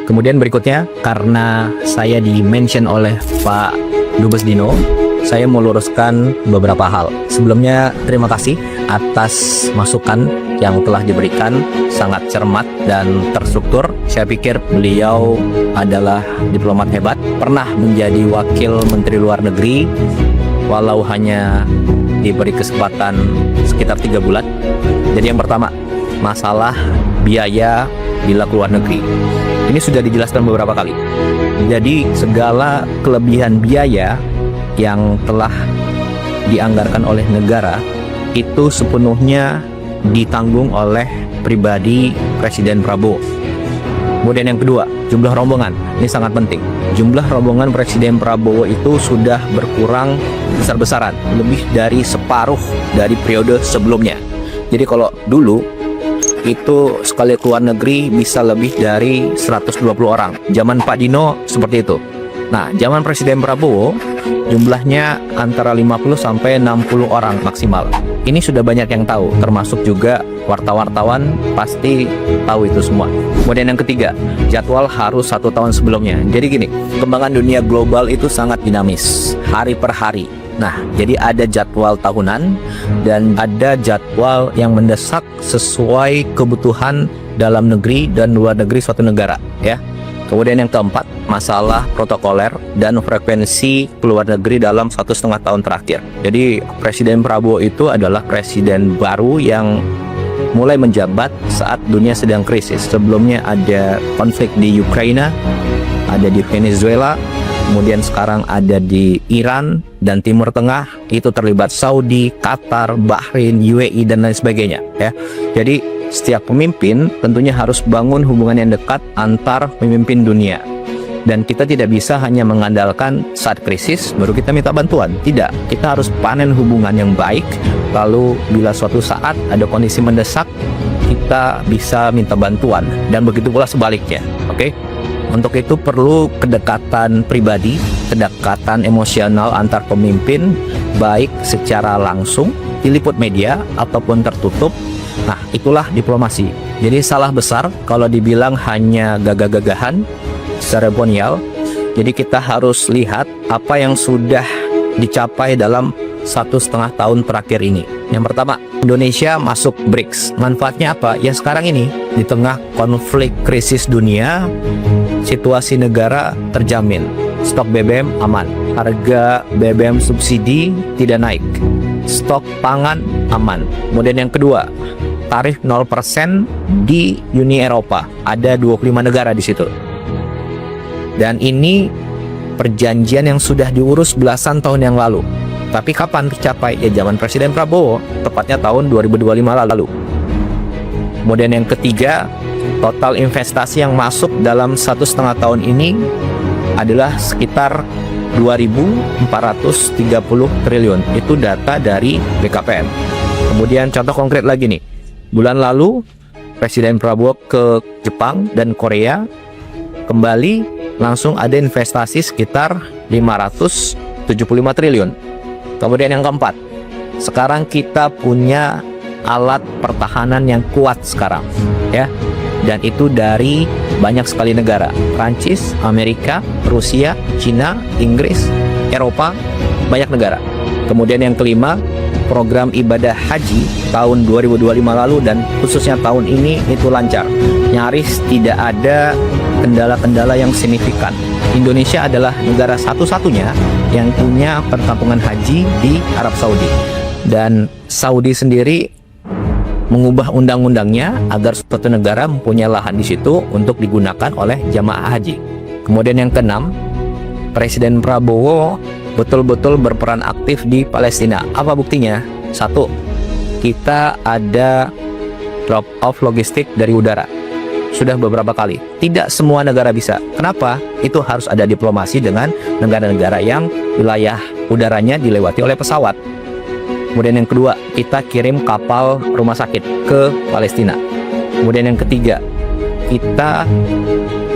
Kemudian berikutnya, karena saya di-mention oleh Pak Dubes Dino, saya mau luruskan beberapa hal. Sebelumnya, terima kasih atas masukan yang telah diberikan, sangat cermat dan terstruktur. Saya pikir beliau adalah diplomat hebat, pernah menjadi wakil Menteri Luar Negeri, walau hanya diberi kesempatan sekitar 3 bulan. Jadi yang pertama, masalah biaya bila keluar negeri. Ini sudah dijelaskan beberapa kali. Jadi segala kelebihan biaya yang telah dianggarkan oleh negara itu sepenuhnya ditanggung oleh pribadi Presiden Prabowo. Kemudian yang kedua, jumlah rombongan. Ini sangat penting. Jumlah rombongan Presiden Prabowo itu sudah berkurang besar-besaran, lebih dari separuh dari periode sebelumnya. Jadi kalau dulu itu sekali keluar negeri bisa lebih dari 120 orang. Zaman Pak Dino seperti itu. Nah, zaman Presiden Prabowo jumlahnya antara 50 sampai 60 orang maksimal. Ini sudah banyak yang tahu, termasuk juga wartawan pasti tahu itu semua. Kemudian yang ketiga, jadwal harus 1 tahun sebelumnya. Jadi gini, perkembangan dunia global itu sangat dinamis, hari per hari. Nah, jadi ada jadwal tahunan dan ada jadwal yang mendesak sesuai kebutuhan dalam negeri dan luar negeri suatu negara, ya. Kemudian yang keempat, masalah protokoler dan frekuensi keluar negeri dalam 1,5 tahun terakhir. Jadi Presiden Prabowo itu adalah presiden baru yang mulai menjabat saat dunia sedang krisis. Sebelumnya ada konflik di Ukraina, ada di Venezuela, kemudian sekarang ada di Iran dan Timur Tengah, itu terlibat Saudi, Qatar, Bahrain, UAE dan lain sebagainya, ya. Jadi setiap pemimpin tentunya harus bangun hubungan yang dekat antar pemimpin dunia. Dan kita tidak bisa hanya mengandalkan saat krisis baru kita minta bantuan. Tidak, kita harus panen hubungan yang baik. Lalu bila suatu saat ada kondisi mendesak, kita bisa minta bantuan. Dan begitu pula sebaliknya, oke? Untuk itu perlu kedekatan pribadi, kedekatan emosional antar pemimpin, baik secara langsung, diliput media, ataupun tertutup. Nah, itulah diplomasi. Jadi salah besar kalau dibilang hanya gagah-gagahan, seremonial. Jadi kita harus lihat apa yang sudah dicapai dalam 1,5 tahun terakhir ini. Yang pertama, Indonesia masuk BRICS. Manfaatnya apa? Ya sekarang ini, di tengah konflik krisis dunia, situasi negara terjamin. Stok BBM aman, harga BBM subsidi tidak naik, stok pangan aman. Kemudian yang kedua, tarif 0% di Uni Eropa. Ada 25 negara di situ. Dan ini perjanjian yang sudah diurus belasan tahun yang lalu. Tapi kapan tercapai? Ya zaman Presiden Prabowo, tepatnya tahun 2025 lalu. Kemudian yang ketiga, total investasi yang masuk dalam 1,5 tahun ini adalah sekitar 2.430 triliun. Itu data dari BKPM. Kemudian contoh konkret lagi nih. Bulan lalu Presiden Prabowo ke Jepang dan Korea, kembali langsung ada investasi sekitar 575 triliun. Kemudian yang keempat, sekarang kita punya alat pertahanan yang kuat sekarang, ya. Dan itu dari banyak sekali negara. Prancis, Amerika, Rusia, Cina, Inggris, Eropa, banyak negara. Kemudian yang kelima, program ibadah haji tahun 2025 lalu dan khususnya tahun ini itu lancar. Nyaris tidak ada kendala-kendala yang signifikan. Indonesia adalah negara satu-satunya yang punya perkampungan haji di Arab Saudi. Dan Saudi sendiri mengubah undang-undangnya agar suatu negara mempunyai lahan di situ untuk digunakan oleh jamaah haji. Kemudian yang keenam, Presiden Prabowo betul-betul berperan aktif di Palestina. Apa buktinya? Satu, kita ada drop off logistik dari udara. Sudah beberapa kali. Tidak semua negara bisa. Kenapa? Itu harus ada diplomasi dengan negara-negara yang wilayah udaranya dilewati oleh pesawat. Kemudian yang kedua, kita kirim kapal rumah sakit ke Palestina. Kemudian yang ketiga, kita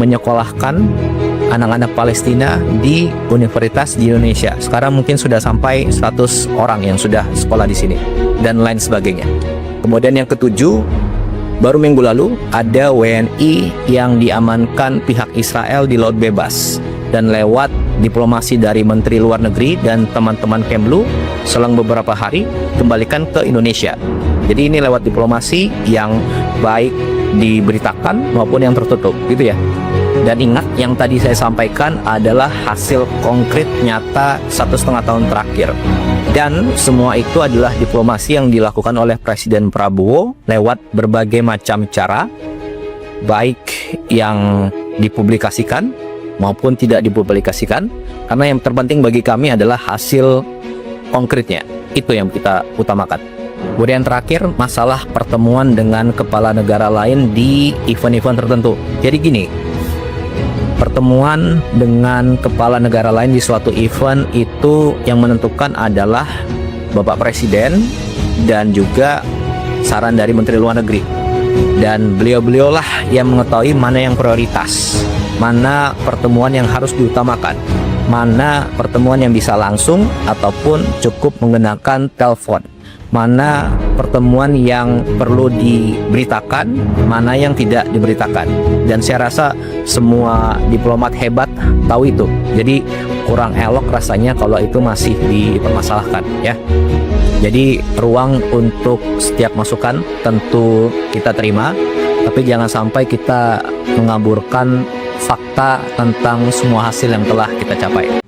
menyekolahkan anak-anak Palestina di universitas di Indonesia. Sekarang mungkin sudah sampai 100 orang yang sudah sekolah di sini dan lain sebagainya. Kemudian yang ketujuh, Baru minggu lalu ada WNI yang diamankan pihak Israel di Laut Bebas, dan lewat diplomasi dari Menteri Luar Negeri dan teman-teman Kemlu selang beberapa hari kembalikan ke Indonesia. Jadi ini lewat diplomasi yang baik diberitakan maupun yang tertutup, gitu ya. Dan ingat, yang tadi saya sampaikan adalah hasil konkret nyata 1,5 tahun terakhir. Dan semua itu adalah diplomasi yang dilakukan oleh Presiden Prabowo lewat berbagai macam cara, baik yang dipublikasikan maupun tidak dipublikasikan, karena yang terpenting bagi kami adalah hasil konkretnya. Itu yang kita utamakan. Kemudian terakhir, masalah pertemuan dengan kepala negara lain di event-event tertentu. Jadi gini, pertemuan dengan kepala negara lain di suatu event itu yang menentukan adalah Bapak Presiden dan juga saran dari Menteri Luar Negeri. Dan beliau-beliaulah yang mengetahui mana yang prioritas, mana pertemuan yang harus diutamakan, mana pertemuan yang bisa langsung ataupun cukup menggunakan telepon, mana pertemuan yang perlu diberitakan, mana yang tidak diberitakan. Dan saya rasa semua diplomat hebat tahu itu. Jadi kurang elok rasanya kalau itu masih dipermasalahkan, ya. Jadi ruang untuk setiap masukan tentu kita terima, tapi jangan sampai kita mengaburkan fakta tentang semua hasil yang telah kita capai.